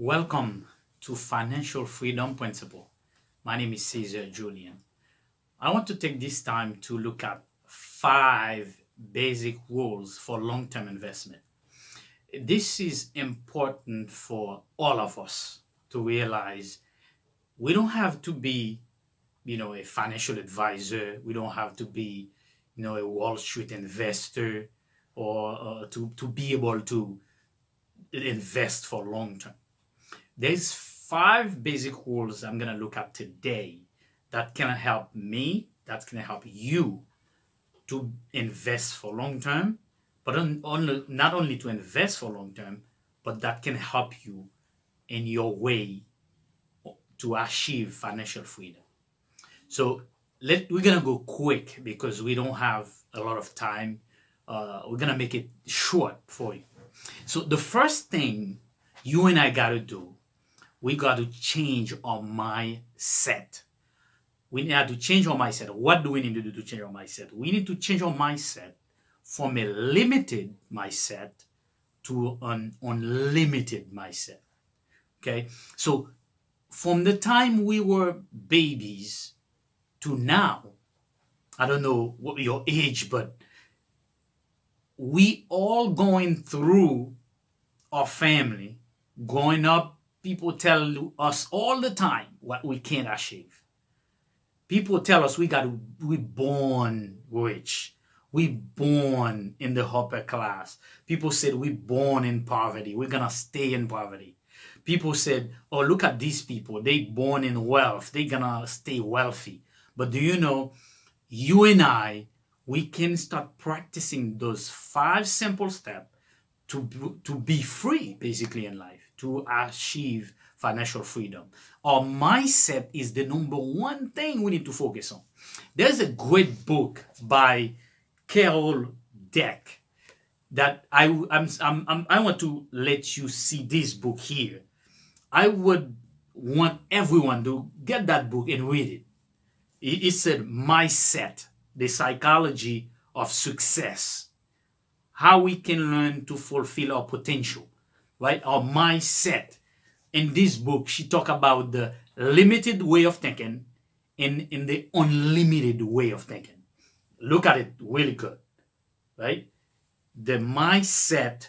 Welcome to Financial Freedom Principle. My name is Cesar Julian. I want to take this time to look at 5 basic rules for long-term investment. This is important for all of us to realize we don't have to be, a financial advisor. We don't have to be, a Wall Street investor or to be able to invest for long term. There's 5 basic rules I'm going to look at today that can help me, that can help you to invest for long term, but not only to invest for long term, but that can help you in your way to achieve financial freedom. So we're going to go quick because we don't have a lot of time. We're going to make it short for you. So the first thing you and I got to do, we got to change our mindset. We need to change our mindset. What do we need to do to change our mindset? We need to change our mindset from a limited mindset to an unlimited mindset. Okay? So from the time we were babies to now, I don't know what your age, but we all going through our family, growing up. People tell us all the time what we can't achieve. People tell us we born rich. We born in the upper class. People said we born in poverty. We're gonna stay in poverty. People said, oh, look at these people. They born in wealth. They gonna stay wealthy. But do you know, you and I, we can start practicing those 5 simple steps to be free, basically, in life, to achieve financial freedom. Our mindset is the number one thing we need to focus on. There's a great book by Carol Dweck that I want to let you see this book here. I would want everyone to get that book and read it. It said, Mindset, the Psychology of Success. How we can learn to fulfill our potential, right? Our mindset. In this book, she talked about the limited way of thinking and in the unlimited way of thinking. Look at it really good, right? The Mindset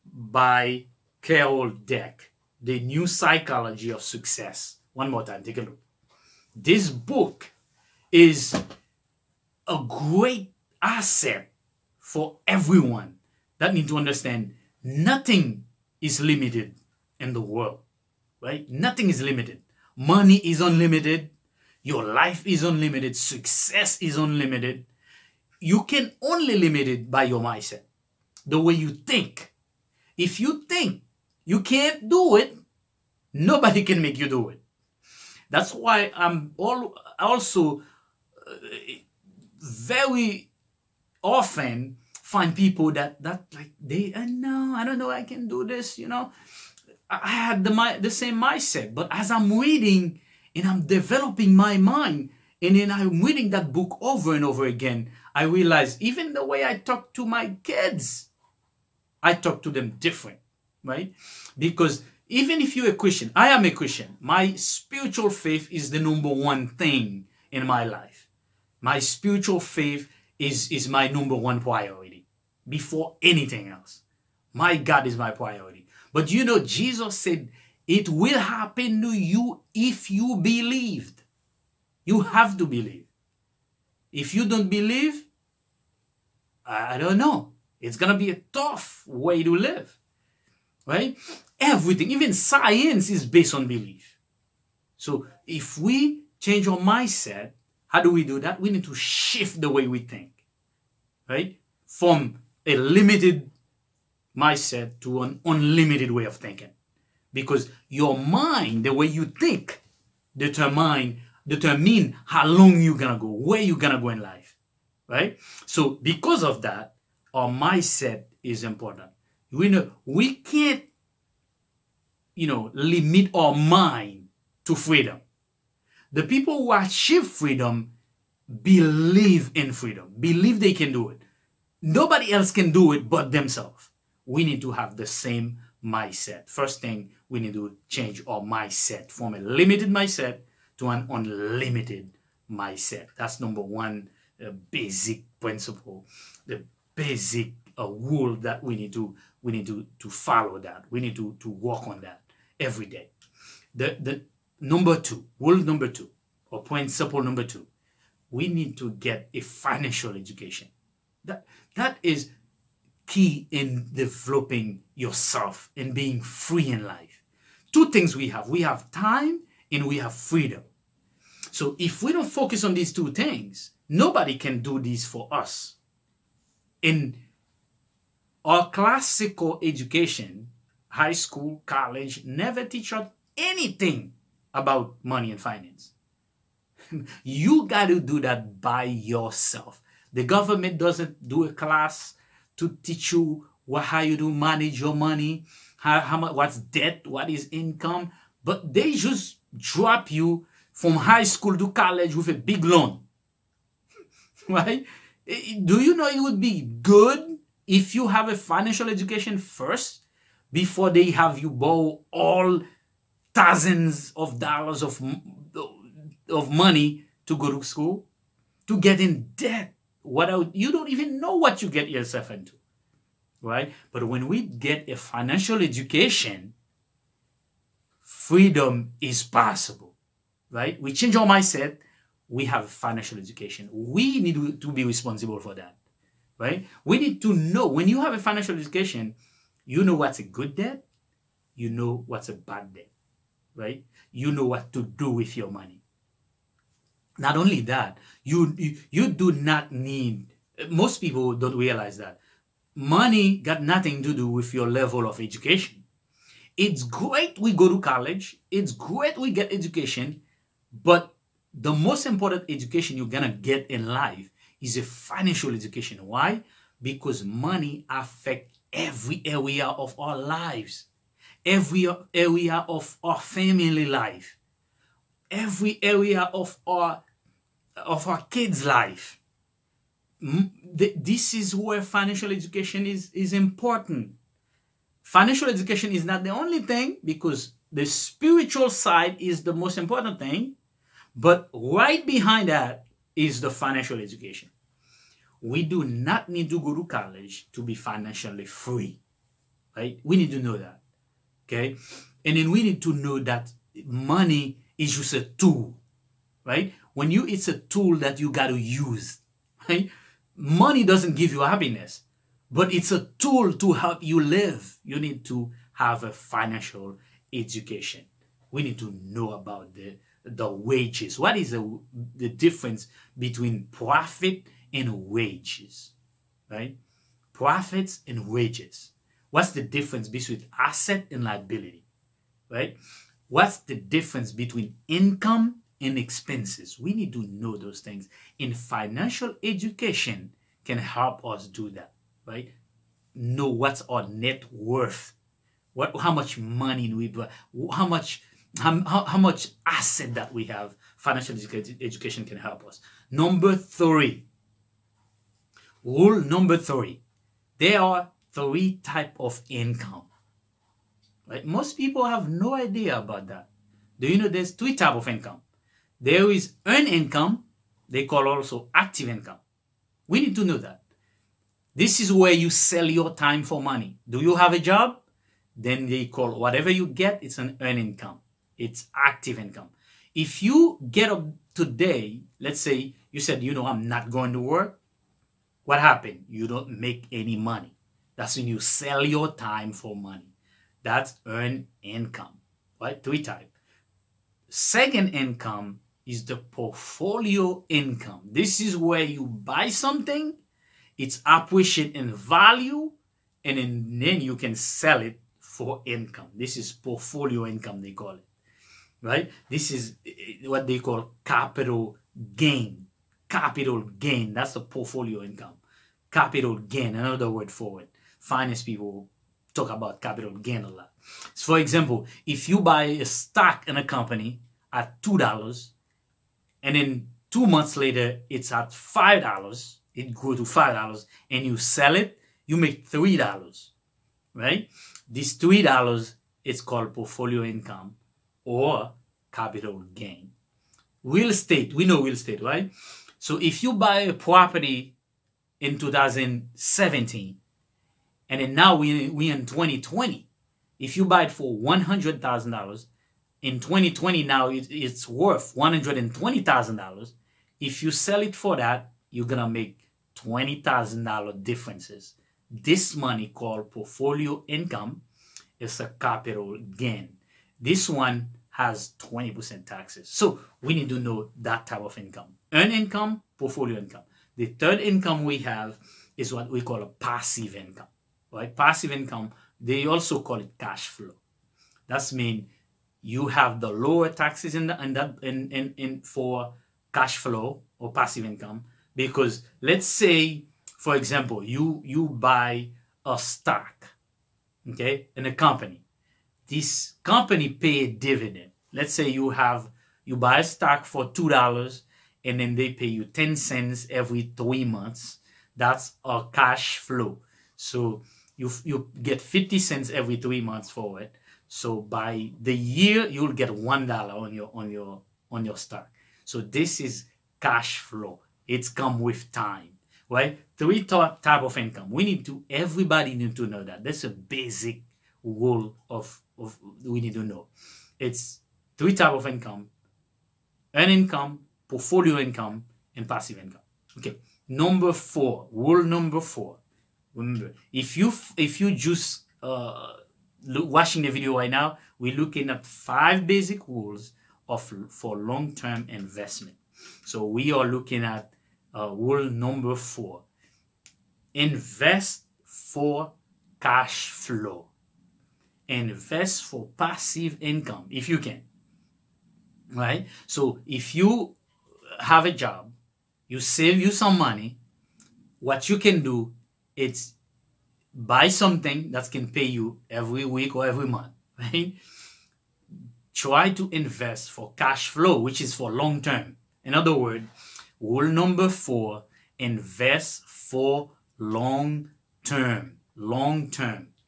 by Carol Dweck, the new psychology of success. One more time, take a look. This book is a great asset for everyone that need to understand nothing is limited in the world, right? Nothing is limited. Money is unlimited. Your life is unlimited. Success is unlimited. You can only limit it by your mindset, the way you think. If you think you can't do it, nobody can make you do it. That's why I'm also very often find people that like no, I don't know, I can do this, I had the same mindset, but as I'm reading and I'm developing my mind, and then I'm reading that book over and over again, I realize even the way I talk to my kids, I talk to them different, right? Because even if you're a Christian, I am a Christian. My spiritual faith is the number one thing in my life. My spiritual faith is my number one priority before anything else. My God is my priority. But Jesus said it will happen to you if you believed. You have to believe. If you don't believe, I don't know. It's going to be a tough way to live, right? Everything, even science is based on belief. So if we change our mindset, how do we do that? We need to shift the way we think, right? From a limited mindset to an unlimited way of thinking. Because your mind, the way you think, determine how long you're going to go, where you're going to go in life, right? So because of that, our mindset is important. We can't, limit our mind to freedom. The people who achieve freedom believe in freedom, believe they can do it. Nobody else can do it but themselves. We need to have the same mindset. First thing, we need to change our mindset from a limited mindset to an unlimited mindset. That's number one basic principle, the basic rule that we need to follow. That we need to work on that every day. The number two, rule number two, or principle number two, we need to get a financial education. That is key in developing yourself and being free in life. Two things we have time and we have freedom. So if we don't focus on these two things, nobody can do this for us. In our classical education, high school, college, never teach us anything about money and finance. You got to do that by yourself. The government doesn't do a class to teach you how you do manage your money, how much, what's debt, what is income, but they just drop you from high school to college with a big loan. Right? Do you know it would be good if you have a financial education first before they have you borrow all thousands of dollars of money to go to school, to get in debt? You don't even know what you get yourself into, right? But when we get a financial education, freedom is possible, right? We change our mindset, we have financial education. We need to be responsible for that, right? We need to know, when you have a financial education, you know what's a good debt, you know what's a bad debt, right? You know what to do with your money. Not only that, you do not need, most people don't realize that money got nothing to do with your level of education. It's great we go to college, it's great we get education, but the most important education you're gonna get in life is a financial education. Why? Because money affects every area of our lives, every area of our family life, every area of our kids' life. This is where financial education is important. Financial education is not the only thing, because the spiritual side is the most important thing, but right behind that is the financial education. We do not need to go to college to be financially free, right? We need to know that, okay? And then we need to know that money is just a tool, right? It's a tool that you got to use, right? Money doesn't give you happiness, but it's a tool to help you live. You need to have a financial education. We need to know about the wages. What is the difference between profit and wages, right? Profits and wages. What's the difference between asset and liability, right? What's the difference between income and expenses? We need to know those things. And financial education can help us do that, right? Know what's our net worth, how much money we do, how much asset that we have. Financial education can help us. Number three, rule number three, there are three types of income. Right? Most people have no idea about that. Do you know there's three types of income? There is earned income, they call also active income. We need to know that. This is where you sell your time for money. Do you have a job? Then they call whatever you get, it's an earned income. It's active income. If you get up today, let's say you said, I'm not going to work. What happened? You don't make any money. That's when you sell your time for money. That's earned income, right? Three types. Second income is the portfolio income. This is where you buy something, it's appreciated in value, and then you can sell it for income. This is portfolio income, they call it, right? This is what they call capital gain. Capital gain, that's the portfolio income. Capital gain, another word for it. Finance people talk about capital gain a lot. So for example, if you buy a stock in a company at $2, and then 2 months later it's at $5, it grew to $5, and you sell it, you make $3. right? This $3 is called portfolio income or capital gain. Real estate, we know real estate, right? So if you buy a property in 2017, and then now we in 2020, if you buy it for $100,000, in 2020 now it's worth $120,000. If you sell it for that, you're gonna make $20,000 differences. This money called portfolio income is a capital gain. This one has 20% taxes. So we need to know that type of income. Earned income, portfolio income. The third income we have is what we call a passive income. Right? Passive income, they also call it cash flow. That's mean you have the lower taxes for cash flow or passive income, because let's say, for example, you buy a stock, okay, in a company. This company pay a dividend. Let's say you buy a stock for $2 and then they pay you 10 cents every 3 months. That's a cash flow. So you get 50 cents every 3 months for it. So by the year you'll get $1 on your stock. So this is cash flow. It's come with time, right? Three type of income. Everybody need to know that. That's a basic rule of we need to know. It's three type of income: earned income, portfolio income, and passive income. Okay. Number 4, rule number 4. Remember, if you just watching the video right now, we're looking at 5 basic rules for long-term investment. So we are looking at rule number 4. Invest for cash flow. Invest for passive income if you can. Right? So if you have a job, you save you some money, what you can do is buy something that can pay you every week or every month, right? Try to invest for cash flow, which is for long term. In other words, rule number 4, invest for long term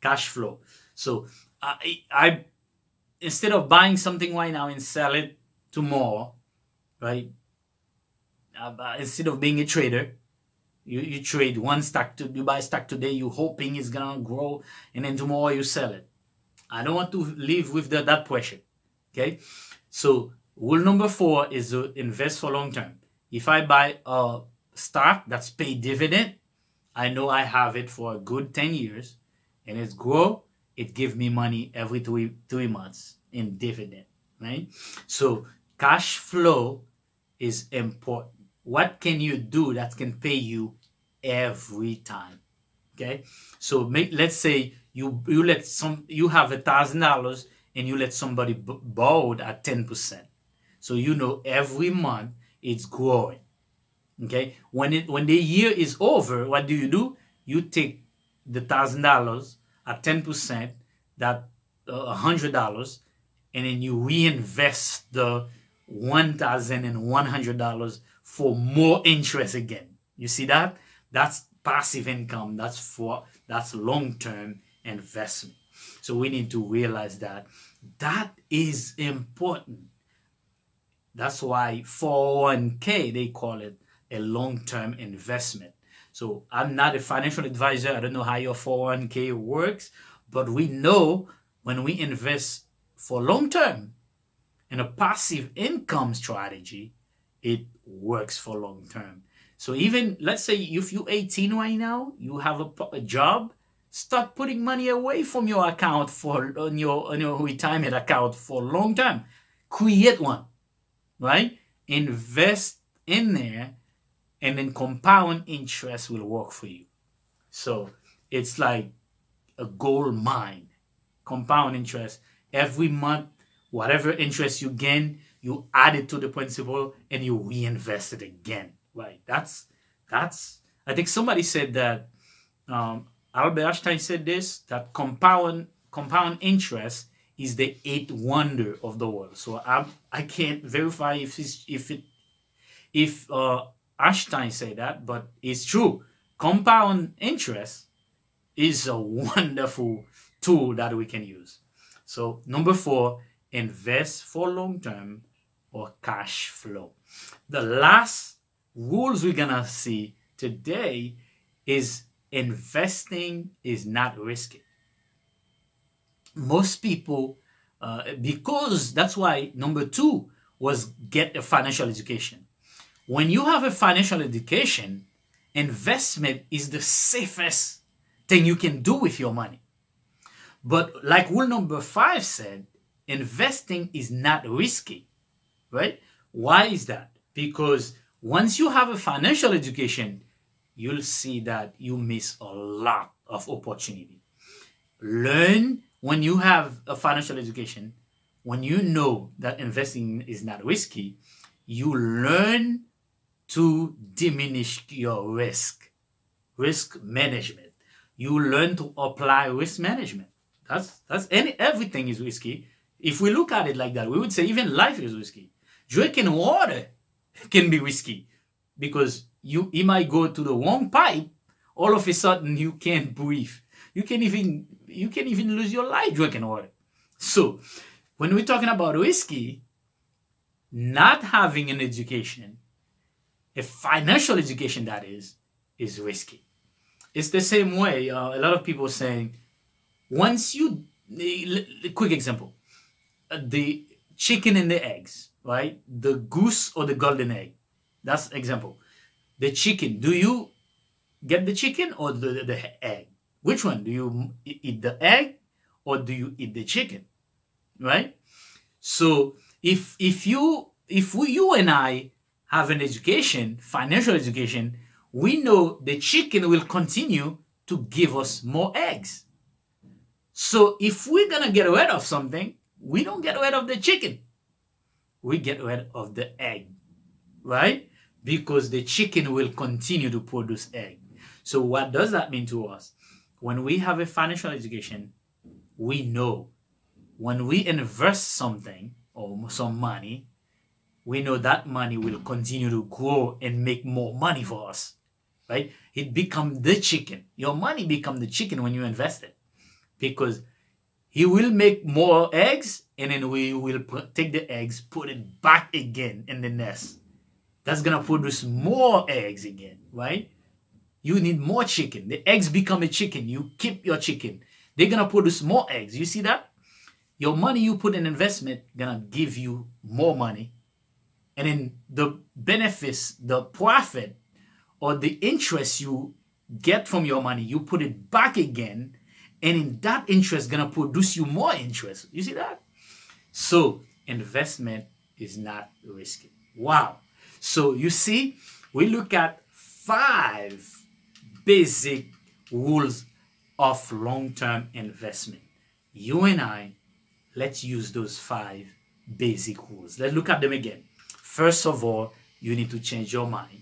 cash flow. So I instead of buying something right now and sell it tomorrow, right? Instead of being a trader, you trade one stock, you buy a stock today, you hoping it's gonna grow, and then tomorrow you sell it. I don't want to live with that pressure. Okay, so rule number 4 is to invest for long term. If I buy a stock that's paid dividend, I know I have it for a good 10 years, and it's grow. It gives me money every 3 months in dividend, right? So cash flow is important. What can you do that can pay you every time? Okay, so let's say you have $1,000 and you let somebody borrow it at 10%. So you know every month it's growing. Okay, when the year is over, what do? You take the $1,000 at 10%, that $100, and then you reinvest the $1,100 for more interest again. You see that? That's passive income. That's long-term investment. So we need to realize that is important. That's why 401k, they call it a long-term investment. So I'm not a financial advisor. I don't know how your 401k works, but we know when we invest for long-term in a passive income strategy, it works for long-term. So even, let's say if you're 18 right now, you have a job, start putting money away from your account on your retirement account for long-term. Create one, right? Invest in there, and then compound interest will work for you. So it's like a gold mine. Compound interest every month, whatever interest you gain, you add it to the principal and you reinvest it again. Right? That's. I think somebody said that. Albert Einstein said this, that compound interest is the 8th wonder of the world. So I can't verify if Einstein said that, but it's true. Compound interest is a wonderful tool that we can use. So number 4, invest for long term or cash flow. The last rules we're gonna see today is investing is not risky. Most people, because that's why number 2 was get a financial education. When you have a financial education, investment is the safest thing you can do with your money. But like rule number 5 said, investing is not risky, right? Why is that? Because once you have a financial education, you'll see that you miss a lot of opportunity. Learn when you have a financial education, when you know that investing is not risky, you learn to diminish your risk management. You learn to apply risk management. Everything is risky. If we look at it like that, we would say even life is risky. Drinking water can be risky because you might go to the wrong pipe. All of a sudden, you can't breathe. You can even lose your life drinking water. So, when we're talking about risky, not having an education, a financial education that is risky. It's the same way. A lot of people saying, once you, quick example, the chicken and the eggs, right? The goose or the golden egg. That's example. The chicken, do you get the chicken or the egg? Which one? Do you eat the egg or do you eat the chicken? Right? So if you and I have an education, financial education, we know the chicken will continue to give us more eggs. So if we're gonna get rid of something, we don't get rid of the chicken. We get rid of the egg, right? Because the chicken will continue to produce egg. So what does that mean to us? When we have a financial education, we know when we invest something or some money, we know that money will continue to grow and make more money for us, right? It becomes the chicken. Your money becomes the chicken when you invest it because he will make more eggs and then we will take the eggs, put it back again in the nest. That's going to produce more eggs again, right? You need more chicken. The eggs become a chicken. You keep your chicken. They're going to produce more eggs. You see that? Your money you put in investment going to give you more money. And then the benefits, the profit, or the interest you get from your money, you put it back again. And in that interest going to produce you more interest. You see that? So investment is not risky. Wow. So you see, we look at 5 basic rules of long-term investment. You and I, let's use those 5 basic rules. Let's look at them again. First of all, you need to change your mind.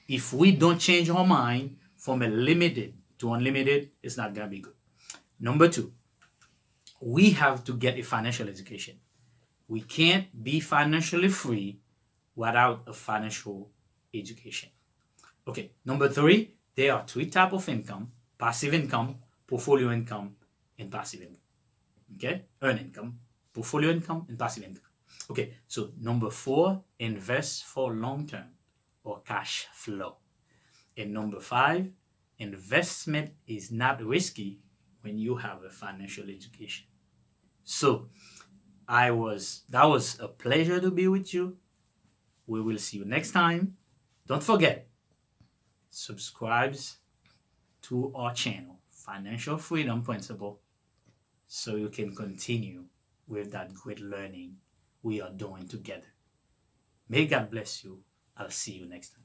If we don't change our mind from a limited to unlimited, it's not going to be good. Number 2, we have to get a financial education. We can't be financially free without a financial education. Okay, number 3, there are 3 types of income: passive income, portfolio income, and passive income. Okay, earned income, portfolio income, and passive income. Okay, so number 4, invest for long term or cash flow. And number 5, investment is not risky when you have a financial education. So that was a pleasure to be with you. We will see you next time. Don't forget, subscribe to our channel, Financial Freedom Principle, so you can continue with that great learning we are doing together. May God bless you. I'll see you next time.